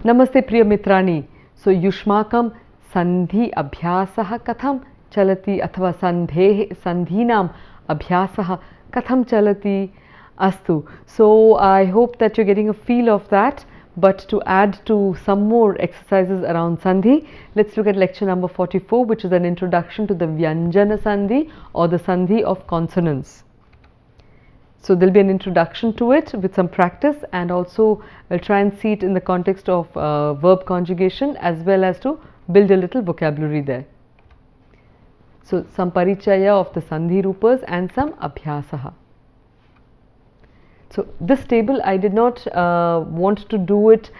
Namaste Priya Mitrani. So Yushmakam Sandhi Abhyasaha Katham Chalati Athava Sandhinam Abhyasaha Katham Chalati Astu. So I hope that you're getting a feel of that. But to add to some more exercises around Sandhi, let's look at lecture number 44, which is an introduction to the vyañjanasandhi or the Sandhi of consonants. So there will be an introduction to it with some practice, and also we'll try and see it in the context of verb conjugation as well as to build a little vocabulary there. So some parichaya of the Sandhi Rupas and some Abhyasaha. So this table I did not want to do it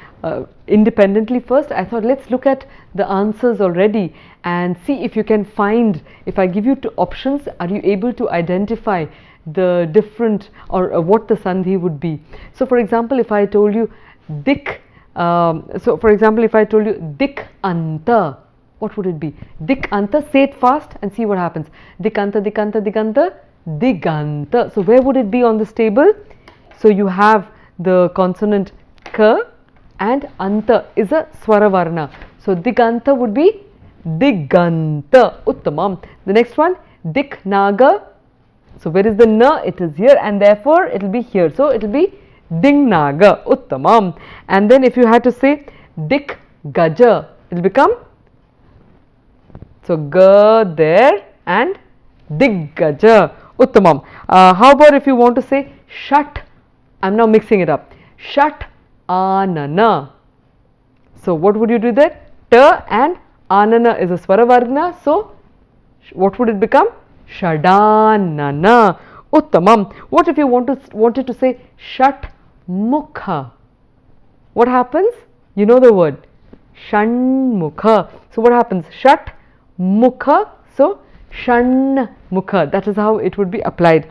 independently first. I thought let's look at the answers already and see if you can find, if I give you two options, are you able to identify the different or what the Sandhi would be. So for example, if I told you Dik, if I told you Dik Anta, what would it be? Dik Anta, say it fast and see what happens. Dik Anta, Dik Anta, Dik Anta, Diganta. So where would it be on this table? So you have the consonant K and Anta is a Swara Varna. So Diganta would be Diganta. Uttamam. The next one, Dik Naga. So where is the Na? It is here, and therefore it will be here. So it will be Ding Naga. Uttamam. And then if you had to say Dik Gaja, it will become, so Ga there and Dig Gaja. Uttamam. How about if you want to say Shat? I'm now mixing it up. Shat Anana. So what would you do there? Ta and Anana is a Swara Varna. So what would it become? Shadanana. Uttamam. What if you wanted to say Shat Mukha? What happens? You know the word Shanmukha. So what happens? Shat Mukha. So Shanmukha. That is how it would be applied.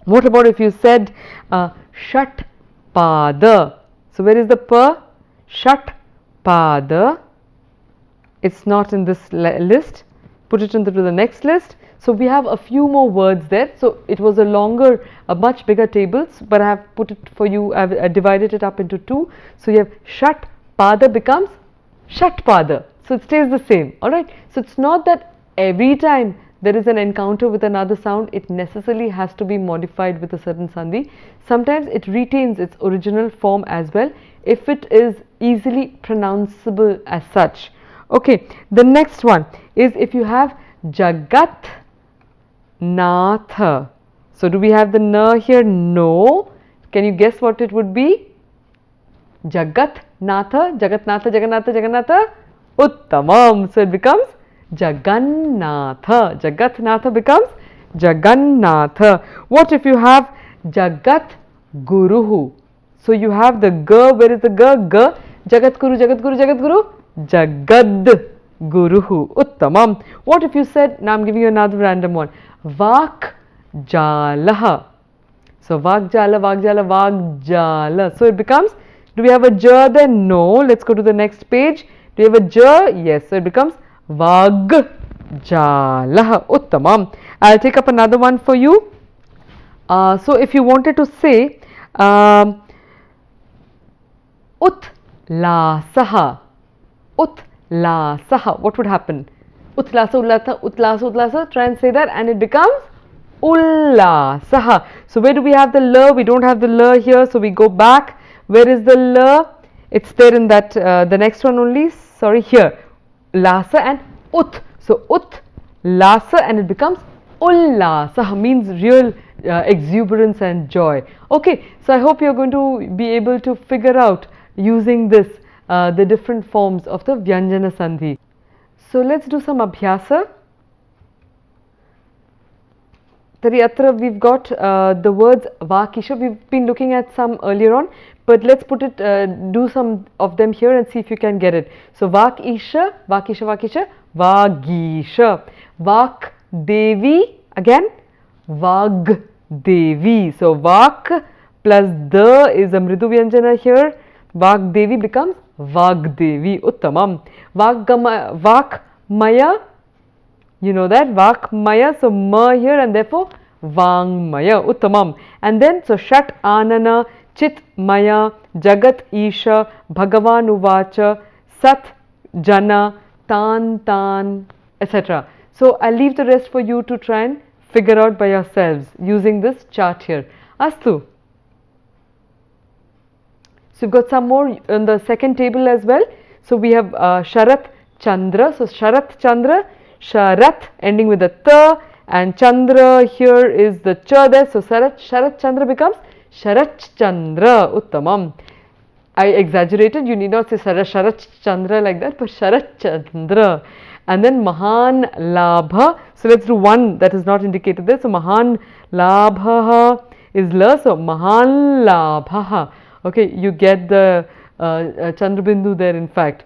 What about if you said Shat Pada? So where is the Pa? Shat Pada. It's not in this list. Put it into the next list. So we have a few more words there. So it was a much bigger table, but I have put it for you, I have divided it up into two. So you have Shat Pada becomes Shat Pada. So it stays the same. Alright. So it's not that every time there is an encounter with another sound, it necessarily has to be modified with a certain Sandhi. Sometimes it retains its original form as well if it is easily pronounceable as such. Okay, the next one is if you have Jagat Natha. So do we have the Na here? No. Can you guess what it would be? Jagat Natha, Jagat Natha, Jagannatha, Jagannatha. Uttamam. So it becomes Jagannatha. Jagatnatha becomes Jagannatha. What if you have Jagat Guruhu? So you have the Ga, where is the Ga? Ga, Jagat Guru, Jagat Guru, Jagat Guru, Jagad Guruhu. Uttamam. What if you said, now I am giving you another random one, Vak Jalaha. So Vak Jala, Vak Jala, Vak Jala. So it becomes, do we have a Ja there? No. Let's go to the next page. Do you have a Ja? Yes. So it becomes Vag Jalaha. Uttamam. I'll take up another one for you. So if you wanted to say Utlasaha, Utlasaha, what would happen? Utlasa, Utlasa, Utlasa, Utlasa. Try and say that and it becomes Ullasaha. So where do we have the La? We don't have the La here, so we go back. Where is the La? It's there in that the next one only. Sorry, here. Lasa and Ut. So Ut, Lasa, and it becomes Ullasa, means real exuberance and joy. Okay, so I hope you're going to be able to figure out using this the different forms of the vyañjanasandhi. So let's do some abhyasa. Tariyatra, we've got the words Vakisha. We've been looking at some earlier on, but let's put it, do some of them here and see if you can get it. So Vakisha, Vakisha, Vakisha, Vagisha. Vak Devi, again Vag Devi. So Vak plus the is a Mridu Vyanjana here. Vak Devi becomes Vag Devi. Uttamam. Vak Maya, you know that, Vak Maya, so Ma here and therefore Vang Maya. Uttamam. And then, so Shat Anana, chit maya jagat isha bhagavan uvacha sat jana tan tan, etc. So I'll leave the rest for you to try and figure out by yourselves using this chart here. Astu. So we've got some more on the second table as well. So we have Sharat Chandra. So Sharat Chandra, Sharat ending with a ta, and Chandra here is the cha there. So Sharat Chandra becomes Sharat Chandra. Uttamam. I exaggerated, you need not say Sharat Chandra like that, but Sharat Chandra. And then Mahan Labha. So let's do one that is not indicated there. So Mahan Labha is la. So Mahan Labha. Okay, you get the Chandrabindu there in fact.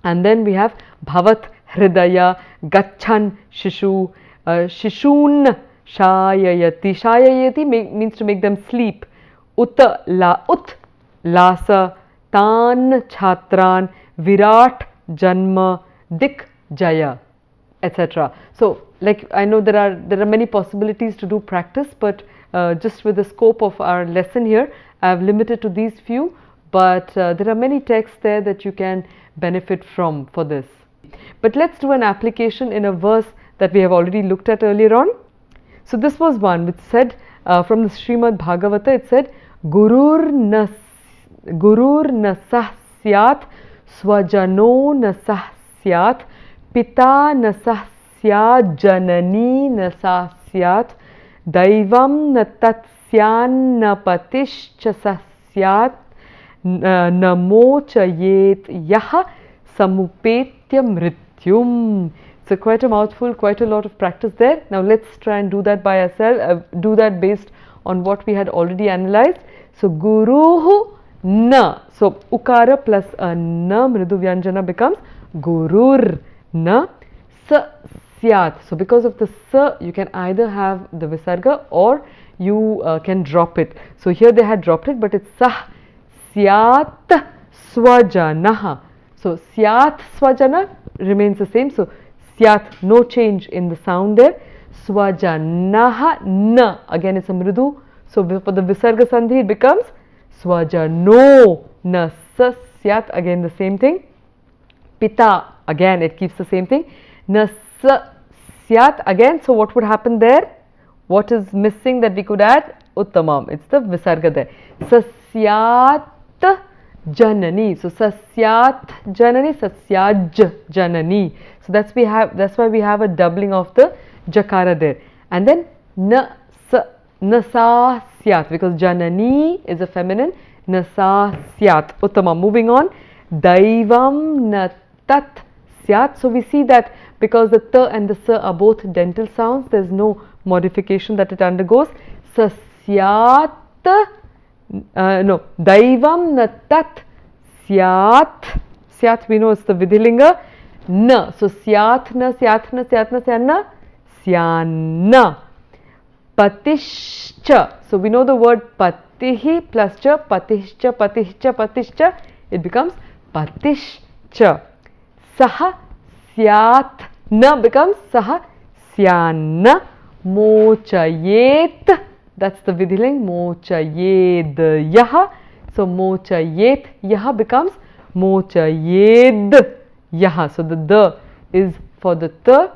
And then we have Bhavat Hridaya Gachan Shishu Shishun Shayayati. Shayayati means to make them sleep. Ut Lasa Tan Chhatran Virat Janma Dik Jaya, etc. So like I know there are many possibilities to do practice, but just with the scope of our lesson here I have limited to these few, but there are many texts there that you can benefit from for this. But let's do an application in a verse that we have already looked at earlier on. So this was one which said from the Srimad Bhagavata, it said Gurur nasah syat swajano nasah syat pita nasah syat janani nasah syat daivam natatsyan napatischa sasyat namochayet yaha samupetya mrityum. So quite a mouthful, quite a lot of practice there. Now let's try and do that by ourselves, do that based on what we had already analyzed. So guruhu na. So ukara plus a na, mridu vyanjana becomes gurur na sa syat. So because of the sa, you can either have the visarga or you can drop it. So here they had dropped it, but it's sah syat swajanaha. So syat swajana remains the same. So syat, no change in the sound there. Swajanaha na, again it's a mridu. So for the visarga sandhi it becomes swajano na sa syat, again the same thing. Pita, again it keeps the same thing. Na sa syat, again, so what would happen there? What is missing that we could add? Uttamam, it's the visarga there. Sasyat janani. So sasyat janani, sasyaj janani. So that's why we have a doubling of the jakara there. And then nasa syat, because janani is a feminine. Nasa syat. Uttama. Moving on. Daivam natat syat. So we see that because the ta and the sa are both dental sounds, there is no modification that it undergoes. Sasyat. No. Daivam natat syat. Syat we know is the vidhilinga. Na. So syat na, syat na, syat na, syana, syana. Patishcha. So we know the word patihi plus cha, patishcha, patishcha, patishcha. It becomes patishcha. Saha syat na becomes saha syana. Mochayet. That's the vidhiling. Mochayed yaha. So mochayet yaha becomes mochayed yaha. So the da is for the ta,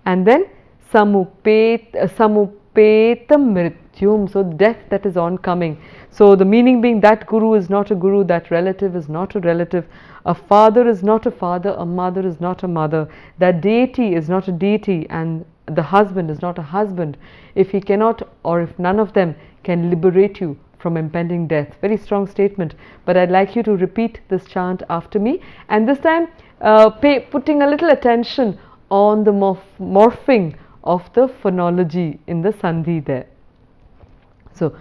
and then samupetam mrityum. So death that is oncoming. So the meaning being that guru is not a guru, that relative is not a relative, a father is not a father, a mother is not a mother, that deity is not a deity, and the husband is not a husband, if he cannot or if none of them can liberate you from impending death. Very strong statement, but I'd like you to repeat this chant after me, and this time putting a little attention on the morphing of the phonology in the sandhi there. So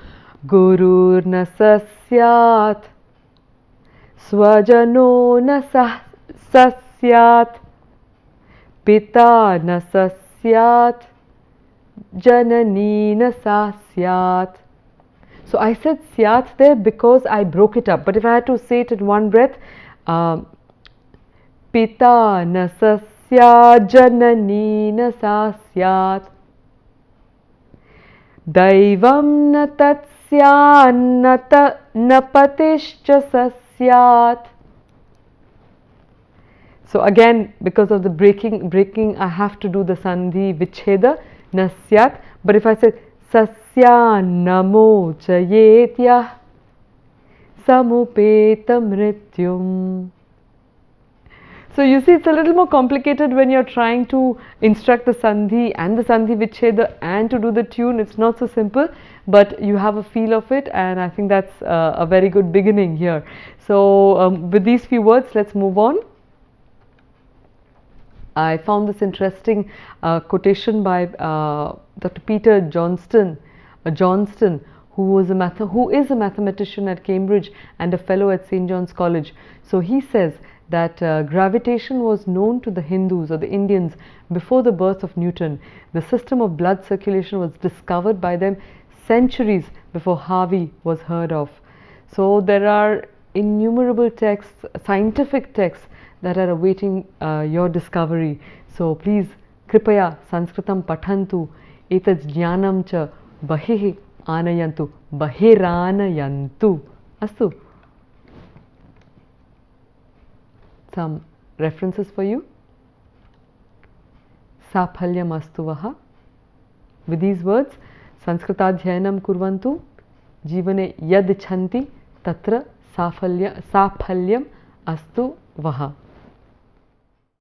Gurur na sasyat swajano na sasyat pita na sasyat janani na sasyat. So I said syat there because I broke it up, but if I had to say it in one breath, pita na sasyat janani na sasyat daivam na tat Nasyannata napatischa sasyat. So again, because of the breaking, I have to do the sandhi vicheda, nasyat. But if I say sasya namo chayetya samupeta mrityum. So you see, it's a little more complicated when you're trying to instruct the sandhi and the sandhi vicheda and to do the tune. It's not so simple, but you have a feel of it, and I think that's a very good beginning here. So with these few words, let's move on. I found this interesting quotation by Dr. Peter Johnston, who is a mathematician at Cambridge and a fellow at St. John's College. So he says that gravitation was known to the Hindus or the Indians before the birth of Newton. The system of blood circulation was discovered by them centuries before Harvey was heard of. So there are innumerable texts, scientific texts, that are awaiting your discovery. So please, kripaya sanskritam pathantu, etat jnanam cha bahih anayantu, bahiranayantu. Astu. Some references for you. Saphalyam astu vaha. With these words, sanskritadhyayanam kurvantu, jivane yad ichanti tatra saphalyam astu vaha.